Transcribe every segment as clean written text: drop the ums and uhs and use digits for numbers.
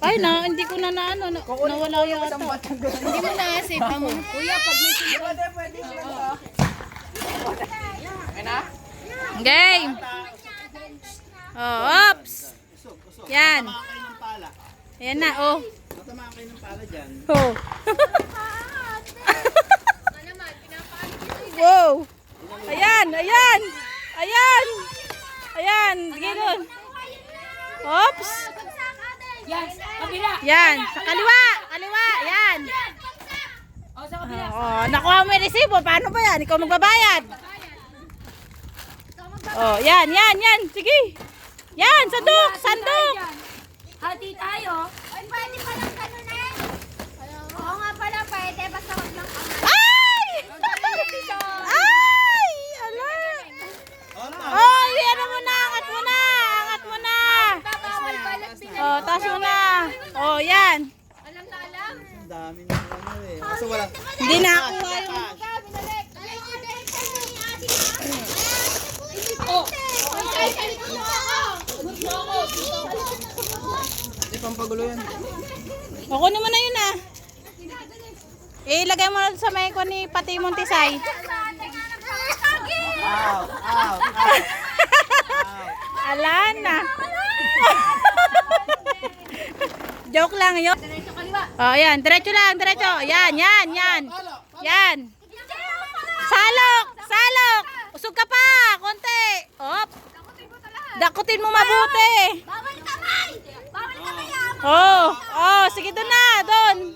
Ay na, hindi ko na ano, nawala yata. Hindi mo na-save mo. Kuya, pag may sinipan. Game. Oh, ops. Yan. Ayan na, oh. Matamaan kayo ng pala dyan. Oh. Wow. Ayan, ayan. Ayan. Ayan, gano'n. Oops. Yan, kabila. Yan, sa kaliwa. Kaliwa, yan. O, sa kabila. Oh, nakuha mo yung resibo. Paano ba yan? Ikaw magbabayad. Oh, yan, yan, yan. Sige. Yan, sandok, sandok. Hati tayo. Ay, pwede palang ganun eh. Oo nga pala, pwede. Basta wag lang kami. Ay! Ay! Ala! Oh, ano mo na, angat mo na. Angat mo na. Bawal balat pinag. Oh, taas mo na. Oh, yan. Alam na alam. Ang dami na ano eh. Kaso walang... Hindi na ako yung... Binalik. Oh. Hindi, pampagulo yan. Ako naman na yun ah. Ilagay mo sa may ko ni Pati Montisay. Ow, ow, ow. Ala na. Joke lang yun. Oh, yan. Diretso lang, diretso. Yan, yan, yan. Yan. Salok, salok. Usog ka pa, konti. Op. Dakutin mo mabuti. Bawal kamay! Bawal kamay Oh, oh, sige doon na, doon.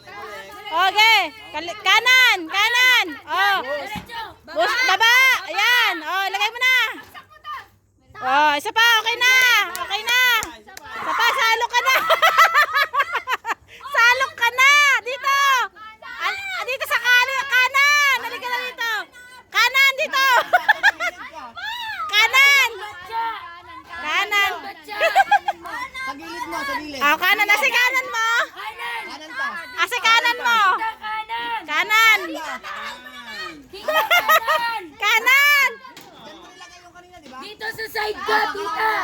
Okay. Kanan, kanan. Oh. Baba. Ayan. Oh, lagay mo na. Oh, isa pa, okay na. Okay na. Isa pa, salok ka na. Salok ka na. Dito. Dito sa kanan. Halika na dito. Kanan dito. Kanan. Kanan. Sa gilid mo, sa gilid. Oh, kanan. Asa kanan mo? Kanan pa. Asa kanan mo? Kanan. Kanan. Kanan. Kanan. Dito sa side ka, tita.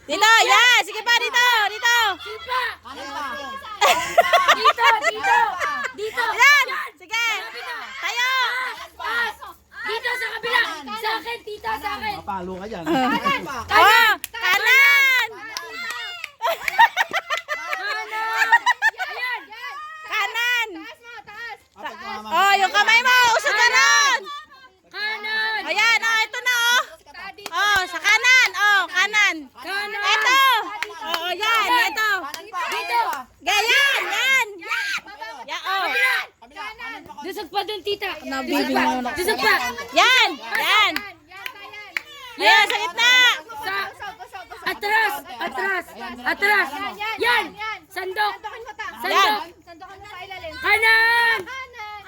Dito, yeah. Sige pa, dito. Dito. Sipa. Kanan pa. Dito, dito. Dito. Yan. Sige. Tayo. Pas. Dito sa kabila. Sa akin, tita, sa akin. Mapalo ka dyan. Oh, kanan. Ayan. Kanan. Taas mo, taas. Oh, yung kamay mo. Usog ka ron. Kanan. Ayan, oh, ito na, oh. Oh, sa kanan. Oh, kanan. Kanan. Ito. Oh, yan. Ito. Dito. Ganyan. Yan. Ya, oh. Dusog pa dun, tita. Nabibing mo na. Dusog pa. Yan. Yan. Ayan, sa gitna. Sa atras. Atras. Atras. Yan. Sandok. Sandokin mo ta. Yan. Sandok. Sandokin mo sa ilalim. Kanan.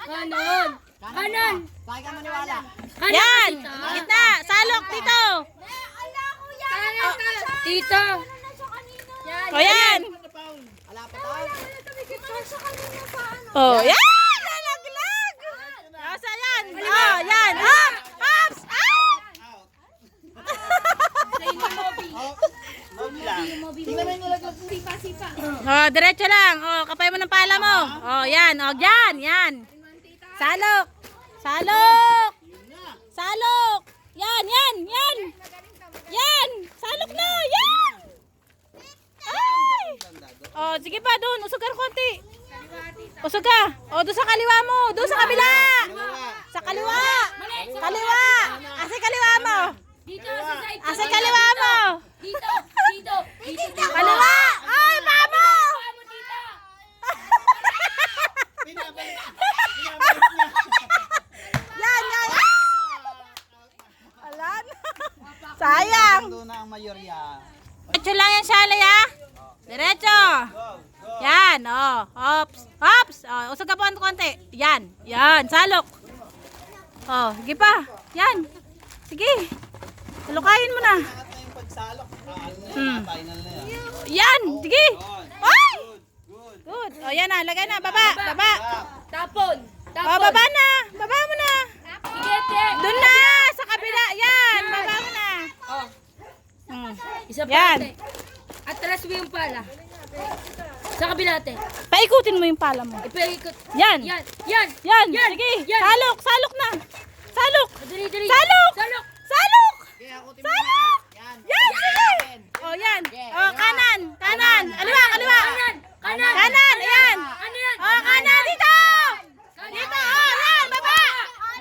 Kanan. Kanan. Kanan. Bakit ka maniwala? Kanan. Yan. tita. Gitna. Salok dito. Ala, kuya. Tita. Yan. O, yan. Wala pa tayo. Sa kanina pa ano. Oh, yan. Lalaglag. Oh, sa yan. Oh, yan. Up. Ups. Up. Tingnan mo yung nilaglag. Sipa. Oh, diretso lang. Oh, kapay mo ng pala mo. Oh, yan. Oh, yan. Yan. Salok. Salok. Salok. Yan, yan, yan. Yan. Salok na. Yan. Ay. Oh, sige pa doon. Usog ka ng konti. Usog ka. Oh, doon sa kaliwa mo. Doon sa kabila. Sa kaliwa. Kaliwa. Asa kaliwa mo? Dito sa side. Asa kaliwa mo? Dito. Dito. Dito. Kaliwa. Ay, mamo. Mo, tita. Yan, yan. Ala na. Sayang. Doon na ang mayorya. Diretso lang yan, Shalay, ha? Diretso. Yan, oh. Ops. Ops. Oh, usog ka po ang konti. Yan. Yan, salok. Oh, sige pa. Yan. Sige. Talukayin mo na. Lahat na yung pagsalok. Final na yan. Yan. Sige. Ay! Good. Good. Oh, yan na. Lagay na. Baba. Baba. Tapon. Oh, Tapon. baba na. Baba mo na. Sige, te. Doon na. Sa kabila. Yan. Baba mo na. Oh. Hmm. Isa pa, Yan. te. Atras mo yung pala. Sa kabila, te. Paikutin mo yung pala mo. Ipaikot. Yan. Yan. Yan. Yan. Yan. Sige. Yan. Salok. Salok na. Salok. Dali, dali. Salok. Salok. Salok. Kaya akutin mo. Salok. Yan. Yan. Sige. Oh, yan. Oh, kanan. Kanan. Kaliwa. Kaliwa. Kanan. Kanan. Kanan. Ayan. Ano yan? Oh, kanan. Dito. Dito. Oh, yan. Baba.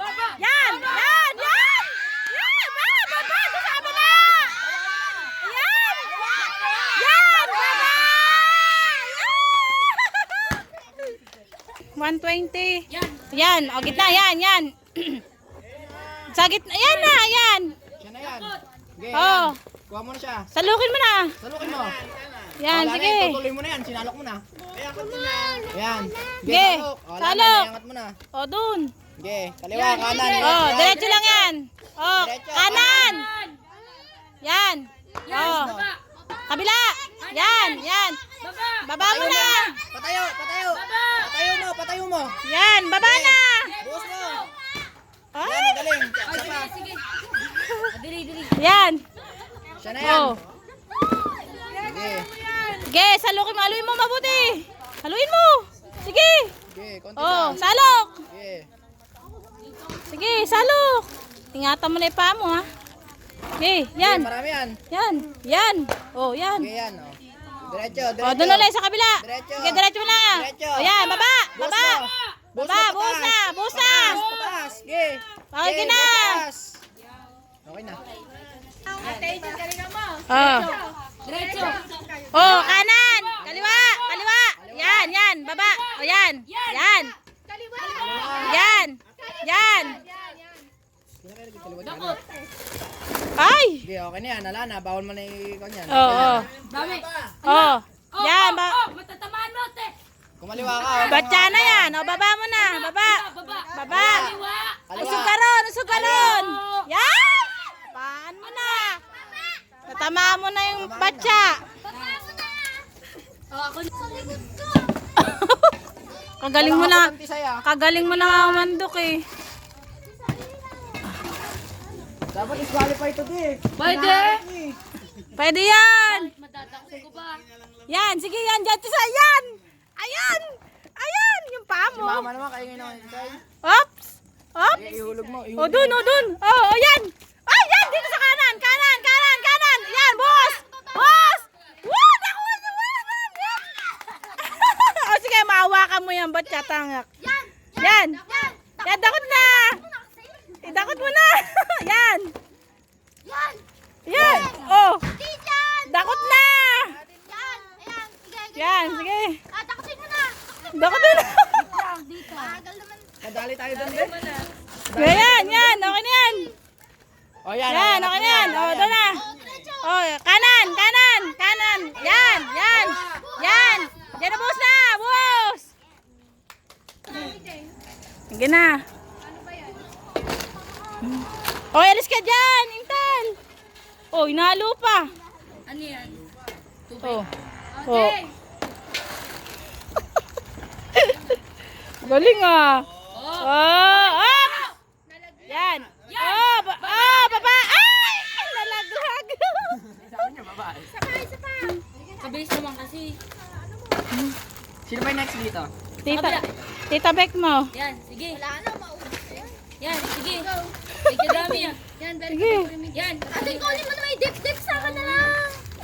Baba. Yan. Yan. Yan. Yan. Baba. Baba. Doon sa kabila. Yan. Yan. Baba. Yan. 120. Yan. Yan. O, gitna. Yan. Yan. Sa gitna. Yan na. Yan. Siya na yan. Okay, Oh. yan. Kuha mo na siya. Salukin mo na. Salukin mo. Yan. Wala na Sige. yan, tutuloy mo na yan. Sinalok mo na. Yan. Sige. Salok. Wala Salok. na, iangat mo na. O, dun. Okay, kaliwa, kanan. O, diretso lang yan. O, Diretso. kanan. Yan. Yan. O, Baba. kabila. Yan. Yan. Baba. Baba mo na. Patayo, patayo. Baba. Patayo mo, patayo mo. Yan. Baba na. Buhos mo. Yan, Ay. ang galing. Ay, Isa pa. sige, sige. Dali, dali. Yan. Siya na yan. O. Sige. Sige, salukin mo. Haluin mo mabuti. Haluin mo. Sige. Sige, konti O, pa. salok. Sige. Sige, salok. Ingatan mo na yung paa mo, ha. Sige, yan. Sige, marami yan. Yan. Yan. O, yan. Sige, yan. Oh. Diretso, diretso. O, doon ulit sa kabila. Diretso. Sige, diretso mo na. Diretso. O, yan. Baba. Buhos Baba. mo. Buhos Baba. mo, Buhos na. pataas. Buhos na. Pataas, pataas. Sige. Okay Sige, na. pataas. Okay na. Oh. Diretso. Oh, kanan. Kaliwa. Kaliwa. Yan, yan. Baba. O, yan. Yan. Yan. Yan. Dakot. Ay. Sige, okay na yan. Wala na. Bawal mo na i-kon yan. Oh, oh. Dami. Oh. Yan. Oh, matatamaan mo, te. Kumaliwa ka. oh. Batya na yan. O, baba mo na. Baba. Baba. Baba. Kaliwa. Kaliwa. Usugaron. Usugaron. Yan. Paan mo na. Tatama mo na yung batya. Oh, ako. Kagaling mo na. Konti saya. Kagaling mo na mandok eh. Dapat disqualify ito, di. Pwede. Pwede yan. Matatakot ko ba? Yan. Sige yan. Diyan sa yan. Ayan. Ayan. Yung paa Si mo. mama naman, kayo ngayon. Oops. Oops. Ihulog mo. O dun. O dun. O yan. Ay yan. Dito sa kanan. Kanan. Kanan. Kanan. Yan. Boss. Boss. Woo. Nakuha niyo. Yan. O sige. Maawakan mo yan. Ba't katangak? Yan. Yan. Dakot na. Dakot mo na. Yan. Yan. Oh. Dakot na. Yan. Sige. Dakot na. Nadali tayo doon, din. Yan. Yan. Okay na yan. O, yan. Yan. Okay na yan. O, doon na. O, kanan. Kanan. Kanan. Yan. Yan. Yan. Yan na, boss na. Boss. Sige na. O, alis ka dyan. Intel. O, inalo pa. Ano yan? O. O. Galing ah. Oh. Oh. Yan. Oh, baba. Ay! Nalaglag. Kabilis naman kasi. Sino ba yung next dito? Tita Beck mo. Yan, sige. Yan, sige. Ay, kadami yan. Sige. Yan.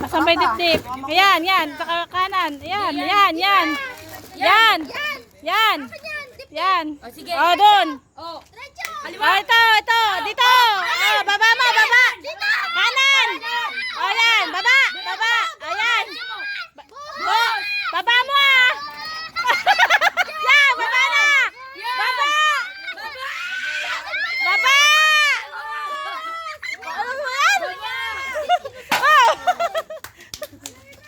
Asan ba yung dip-dip? Ayan, yan. Sa kanan. Ayan, yan, yan. Yan. Yan. Yan. Oh, sige. O, doon. Oh. O, ito.